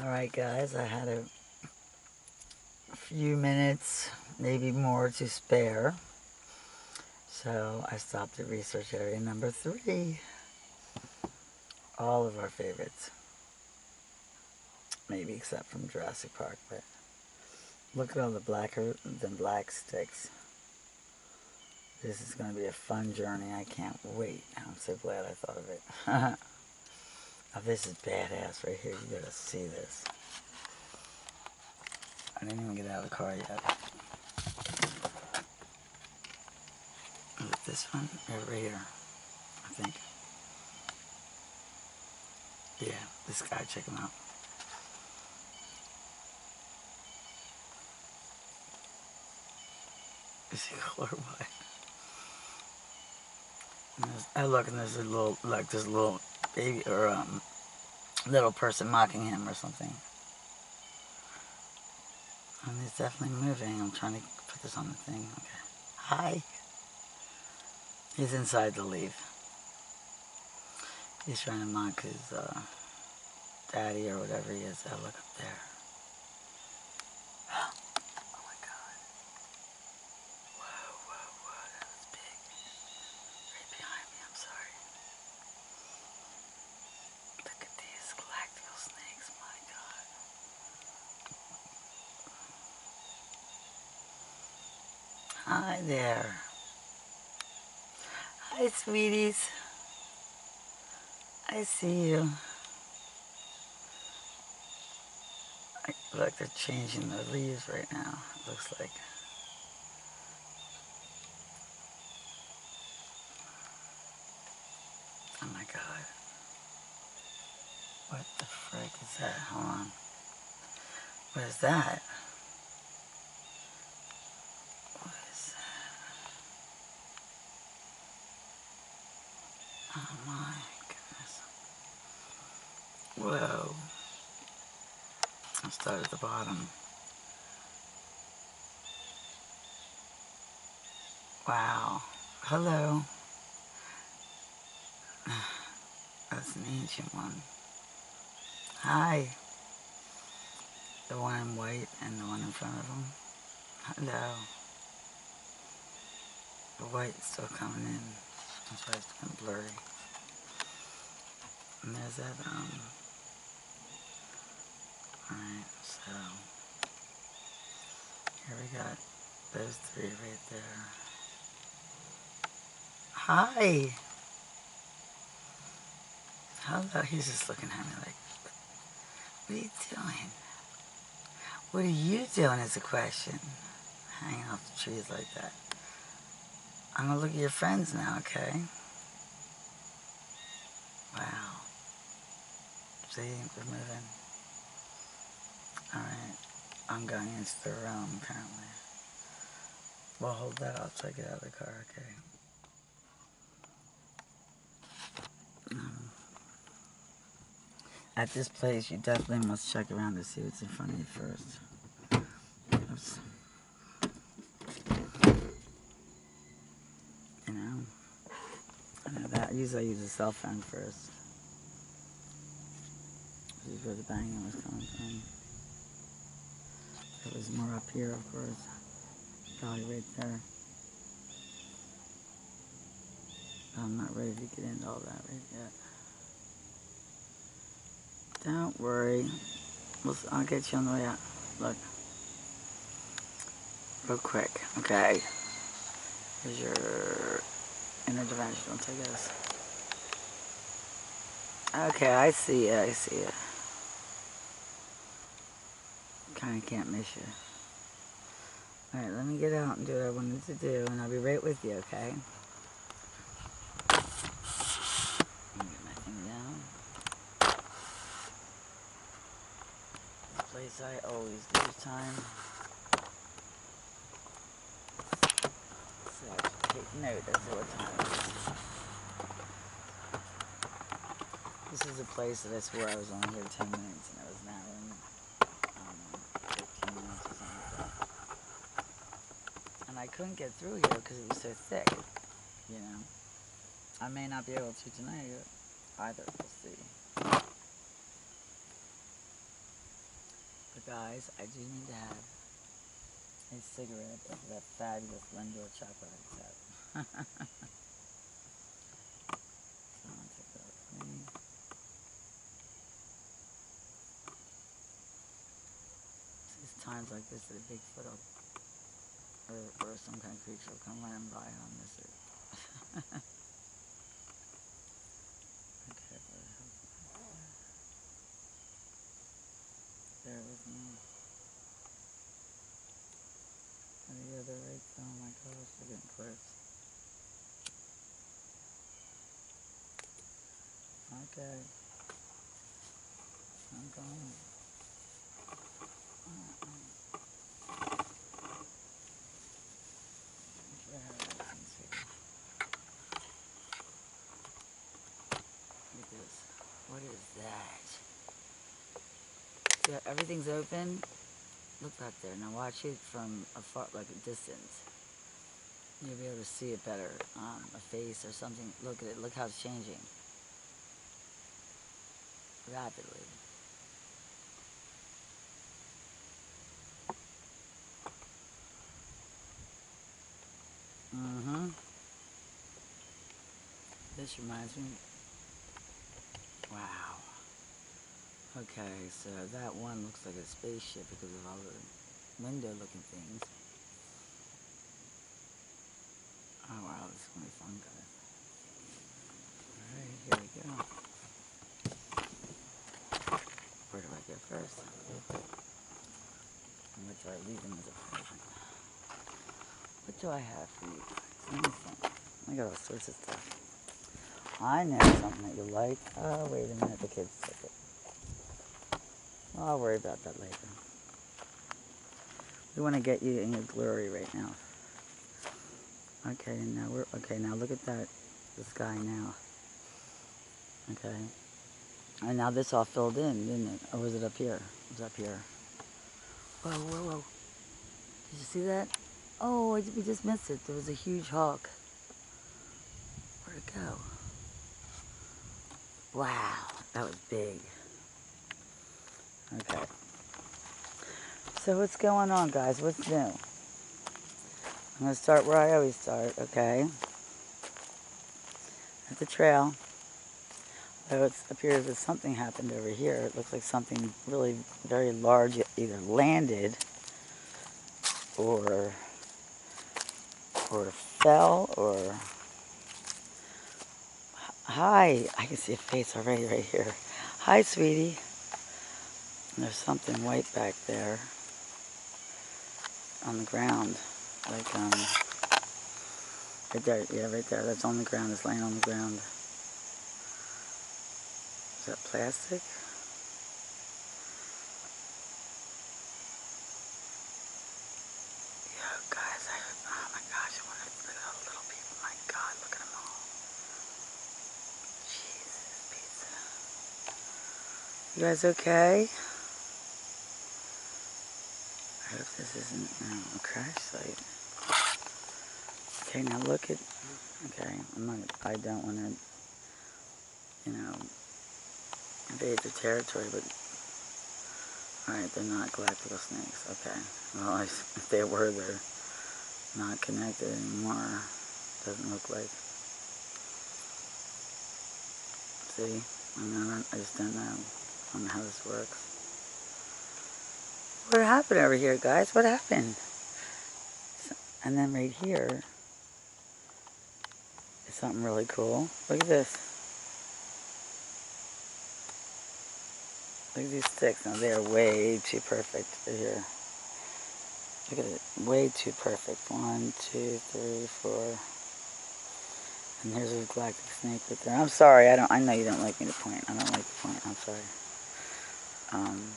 Alright guys, I had a few minutes, maybe more to spare. So I stopped at research area number 3. All of our favorites. Maybe except from Jurassic Park, but look at all the blacker than black sticks. This is going to be a fun journey. I can't wait. I'm so glad I thought of it. Now this is badass right here. You gotta see this. I didn't even get out of the car yet. Is it this one? Right here, I think. Yeah, this guy, check him out. Is he colorblind? I look, and there's a little, like this little baby or little person mocking him or something. And he's definitely moving. I'm trying to put this on the thing. Okay. Hi. He's inside the leaf. He's trying to mock his daddy or whatever he is. Oh, look up there. Oh my God. Whoa, whoa, whoa. That was big. Right behind me. I'm sorry. Look at these galactical snakes. My God. Hi there. Hi, sweeties. I see you. Look, they're changing the leaves right now, it looks like. Oh my God. What the frick is that? Hold on. What is that? What is that? Oh my goodness. Whoa. I'll start at the bottom. Wow. Hello. That's an ancient one. Hi. The one in white and the one in front of him. Hello. The white's still coming in. That's why it's kind of blurry. And there's that, alright, so here we got those 3 right there. Hi! Hello, he's just looking at me like, what are you doing? What are you doing is a question. Hanging off the trees like that. I'm gonna look at your friends now, okay? Wow. See, we're moving. Alright, I'm going into the realm apparently. Well, hold that, I'll take it out of the car, okay? At this place, you definitely must check around to see what's in front of you first. Oops. You know? I know that. Usually I use a cell phone first. This is where the banging was coming from. There was more up here, of course. Probably right there. I'm not ready to get into all that right yet. Don't worry. I'll get you on the way out. Look. Real quick. Okay. Here's your interdimensional, I guess. Okay, I see you. I see you. Kinda can't miss you. Alright, let me get out and do what I wanted to do, and I'll be right with you, okay? Let me get my thing down. This place I always lose time. So I should take note as to what time it is. This is a place that I swore I was only here 10 minutes, and I was now in, 15 minutes or something like that. And I couldn't get through here because it was so thick, you know. I may not be able to tonight either, we'll see. Guys, I do need to have a cigarette of that fabulous Lindor chocolate I have. So I'll take that with me. It's times like this that a Bigfoot or some kind of creature will come running by on this earth. Okay, bear with me. Oh yeah, they're right. Oh my gosh, they're getting close. Okay. I'm going. Look at this. What is that? Yeah, everything's open. Look back there. Now watch it from afar, like a distance. You'll be able to see it better. A face or something. Look at it. Look how it's changing. Rapidly. Mm-hmm. This reminds me. Wow. Okay, so that one looks like a spaceship because of all the window-looking things. Oh wow, this is gonna be fun, guys. Alright, here we go. Where do I go first? And what do I leave them as a present? What do I have for you guys? Let me think. I got all sorts of stuff. I know something that you like. Oh, wait a minute, the kids took it. Well, I'll worry about that later. We want to get you in your glory right now. Okay, now look at that, the sky now. Okay. And now this all filled in, didn't it? Or was it up here? It was up here. Whoa, whoa, whoa. Did you see that? Oh, we just missed it. There was a huge hawk. Where'd it go? Wow, that was big. Okay. So what's going on, guys? What's new? I'm going to start where I always start, okay? At the trail. Though it appears that something happened over here. It looks like something really very large either landed or fell or... Hi, I can see a face already right here. Hi, sweetie. There's something white back there on the ground. Like, right there, yeah, right there. That's on the ground. It's laying on the ground. Is that plastic? Yo, guys, oh my gosh, I want to look at all the little people. My God, look at them all. Jesus, pizza. You guys okay? I hope this isn't a crash site. Okay, now look at, okay, I don't want to, you know, invade their territory, but, alright, they're not galactical snakes, okay. Well, if they were, they're not connected anymore. Doesn't look like. See? I just don't know. I don't know how this works. What happened over here, guys? What happened? And then right here is something really cool. Look at this. Look at these sticks. Now they are way too perfect here. Look at it. Way too perfect. 1, 2, 3, 4. And there's a galactic snake right there. I'm sorry. I know you don't like me to point. I don't like to point. I'm sorry. And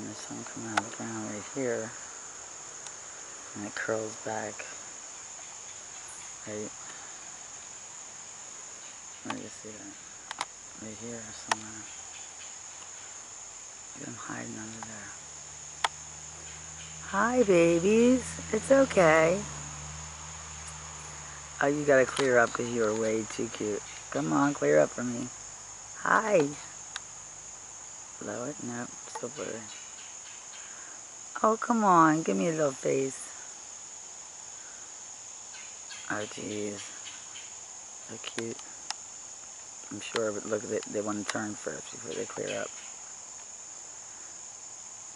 there's some coming out of the ground right here. And it curls back. Right. Where do you see that? Right here somewhere. Look at them hiding under there. Hi, babies. It's okay. Oh, you gotta clear up because you are way too cute. Come on, clear up for me. Hi. Blow it? Nope, still blurry. Oh, come on. Give me a little face. Oh, jeez. So cute. I'm sure, but look, they want to turn first before they clear up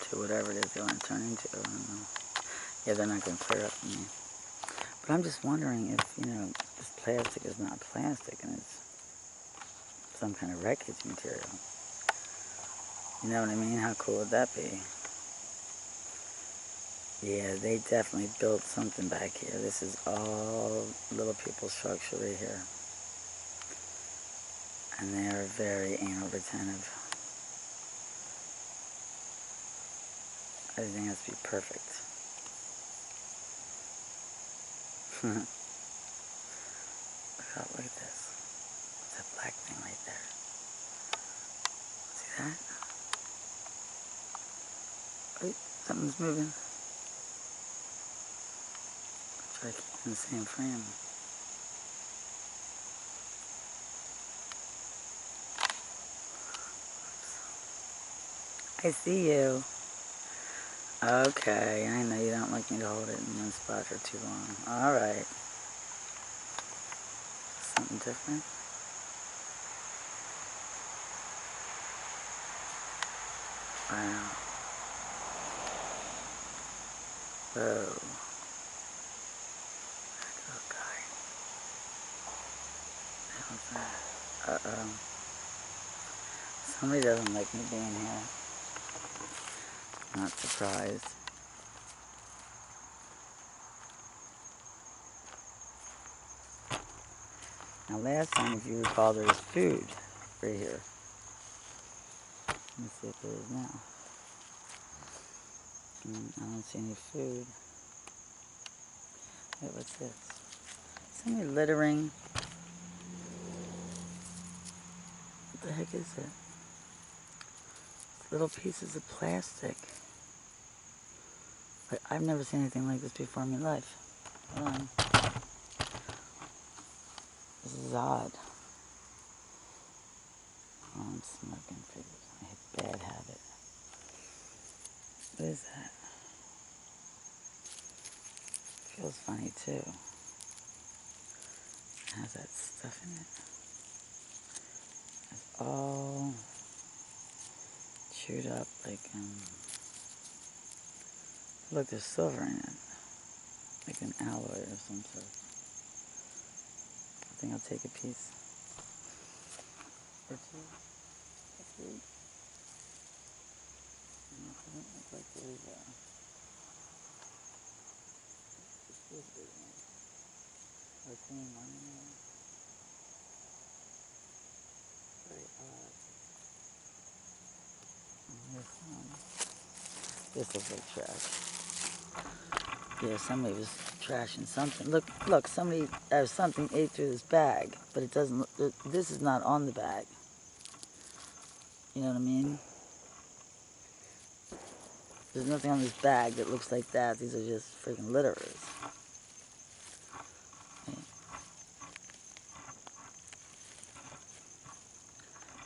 to whatever it is they want to turn into. I don't know. Yeah, they're not going to clear up for me. But I'm just wondering if, this plastic is not plastic and it's some kind of wreckage material. You know what I mean? How cool would that be? Yeah, they definitely built something back here. This is all little people's structure right here. And they are very anal retentive. Everything has to be perfect. Look at this. What's that black thing right there? See that? Wait, something's moving. Try to keep it in the same frame. I see you. Okay, I know you don't like me to hold it in one spot for too long. Alright. Something different? Wow. Whoa. Oh, God. How's that? Uh-oh. Somebody doesn't like me being here. Not surprised. Now last time, if you recall, there was food right here. Let me see if there is now. I don't see any food. Wait, what's this? Somebody littering. What the heck is it? Little pieces of plastic. But I've never seen anything like this before in my life. Hold on. This is odd. Oh, I'm smoking figures. My bad habit. What is that? Feels funny too. It has that stuff in it. It's all chewed up like, look, there's silver in it. Like an alloy or some sort. I think I'll take a piece. Or two. Or three. It doesn't look like there's this big one. Or clean one anyway. Very odd. And this one. This looks like trash. Yeah, somebody was trashing something. Look, somebody or something ate through this bag, but it doesn't look, this is not on the bag. You know what I mean? There's nothing on this bag that looks like that. These are just freaking litterers. Hey.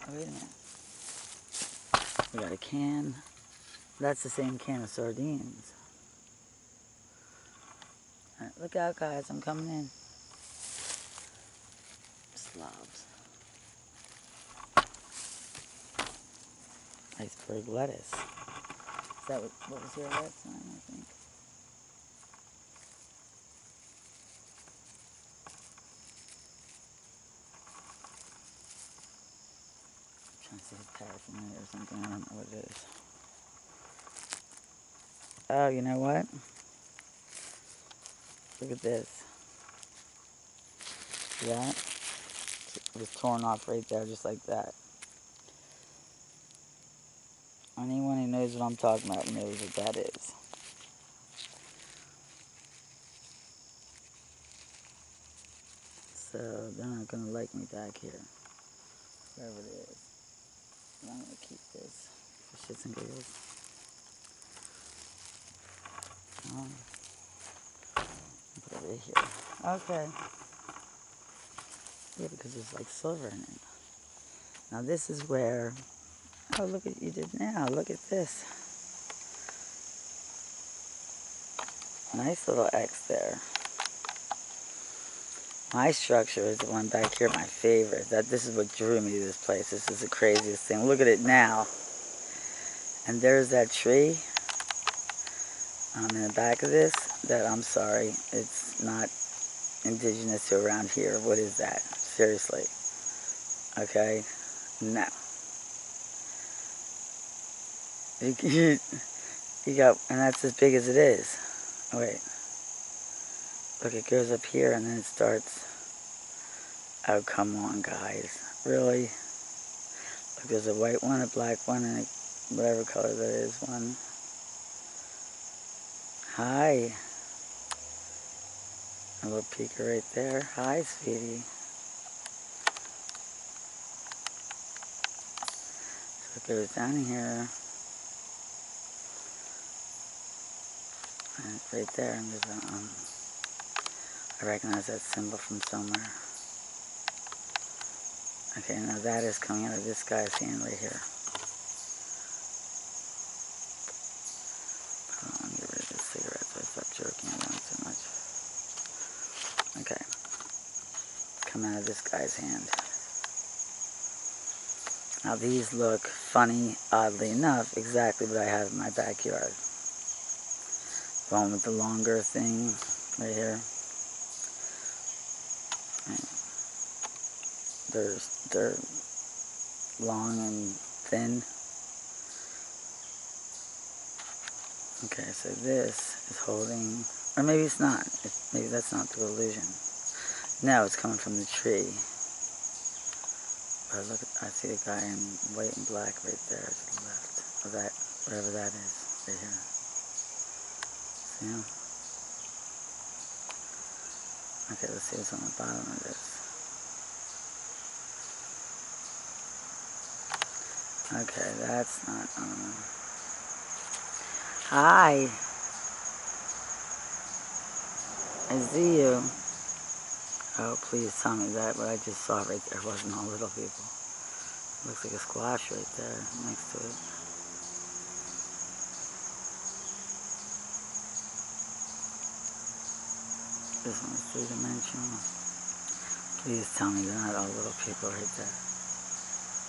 Oh, wait a minute. We got a can. That's the same can of sardines. All right, look out, guys. I'm coming in. Slobs. Iceberg lettuce. Is that what was here last time, I think? I'm trying to see if it's paraphernalia or something. I don't know what it is. Oh, you know what? Look at this. See that? It was torn off right there, just like that. Anyone who knows what I'm talking about knows what that is. So they're not going to like me back here, wherever it is. But I'm going to keep this for shits and giggles. Put it right here. Okay. Yeah, because there's like silver in it. Now this is where, oh, look what you did now. Look at this. Nice little X there. My structure is the one back here, my favorite. This is what drew me to this place. This is the craziest thing. Look at it now. And there's that tree in the back of this that, I'm sorry, it's not indigenous to around here. What is that? Seriously. Okay? No. You got, and that's as big as it is. Wait. Look, it goes up here and then it starts. Oh, come on, guys. Really? Look, there's a white one, a black one, and whatever color that is one. Hi. A little peeker right there. Hi, sweetie. So it goes down here. And right there, and there's a, I recognize that symbol from somewhere. Okay, now that is coming out of this guy's hand right here. Hold on, let me get rid of this cigarette so I stop jerking around so much. Okay. Come out of this guy's hand. Now these look funny, oddly enough, exactly what I have in my backyard. The one with the longer thing right here. They're long and thin. Okay, so this is holding, or maybe it's not. Maybe that's not the illusion. No, it's coming from the tree. But look, I see a guy in white and black right there to the left. Or that, whatever that is, right here. See him? Okay, let's see what's on the bottom of this. Okay, that's not, Hi. I see you. Oh, please tell me that what I just saw right there wasn't all little people. Looks like a squash right there next to it. This one is three-dimensional. Please tell me they're not all little people right there.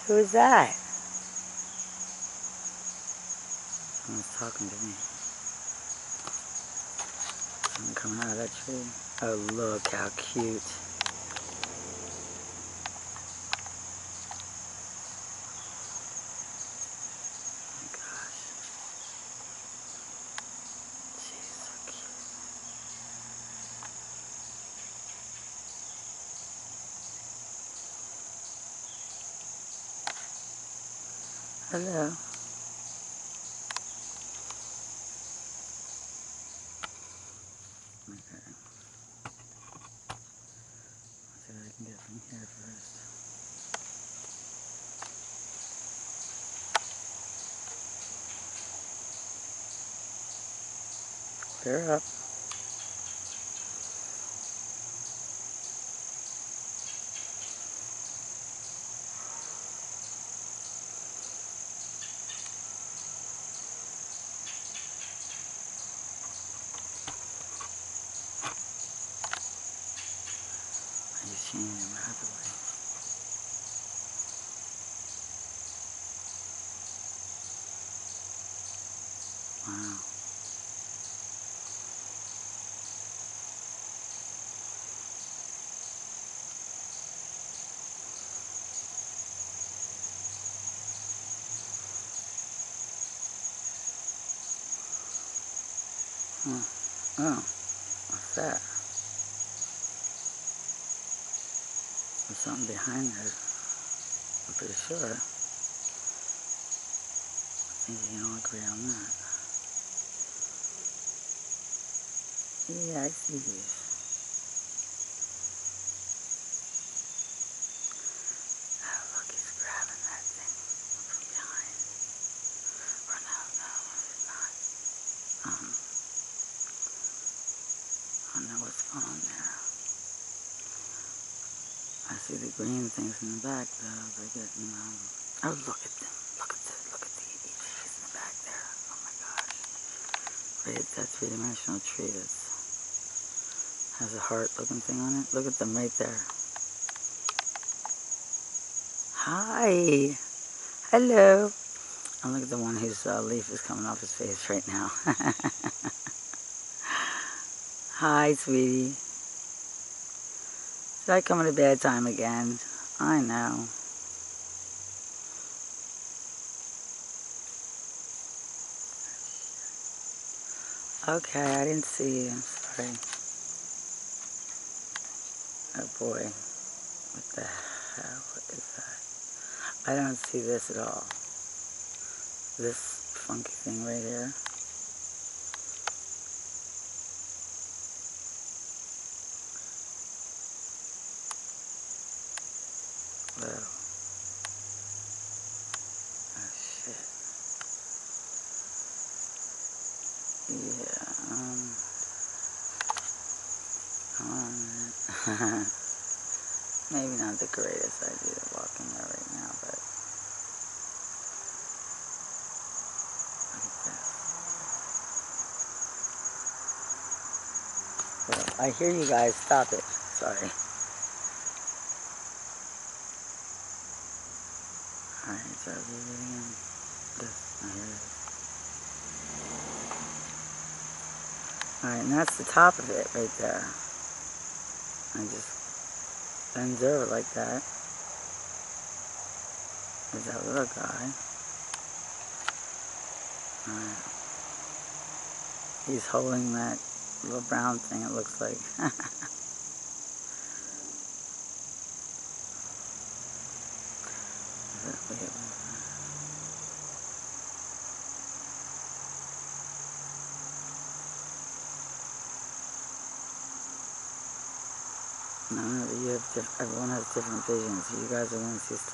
Who is that? Someone's talking to me. Someone coming out of that tree. Oh, look how cute. Oh my gosh. She's so cute. Hello. Okay. Let's see what I can get from here first. Clear up. He's changing rapidly. Wow. Huh. Oh, what's that? There's something behind there. I'm pretty sure. Maybe you don't agree on that. Yeah, I see these. Oh, look, he's grabbing that thing from behind. Or no, he's not. I don't know what's going on there. I see the green things in the back, though. They're getting, oh, look at them. Look at the ETs in the back there. Oh, my gosh. Wait, that three-dimensional tree that's has a heart-looking thing on it. Look at them right there. Hi. Hello. And look at the one whose leaf is coming off his face right now. Hi, sweetie. Did I come at a bad time again? I know. Okay, I didn't see you. I'm sorry. Oh boy. What the hell is that? I don't see this at all. This funky thing right here. Whoa. Oh shit. Yeah, hold on a minute. Maybe not the greatest idea to walk in there right now, but look at this. Well, I hear you guys. Stop it. Sorry. Alright, so I'll do it again. This. Oh, here it is. Alright, and that's the top of it right there. I just bends over like that. There's that little guy. Alright. He's holding that little brown thing, it looks like. No, but you have everyone has different visions. You guys are going to see stuff.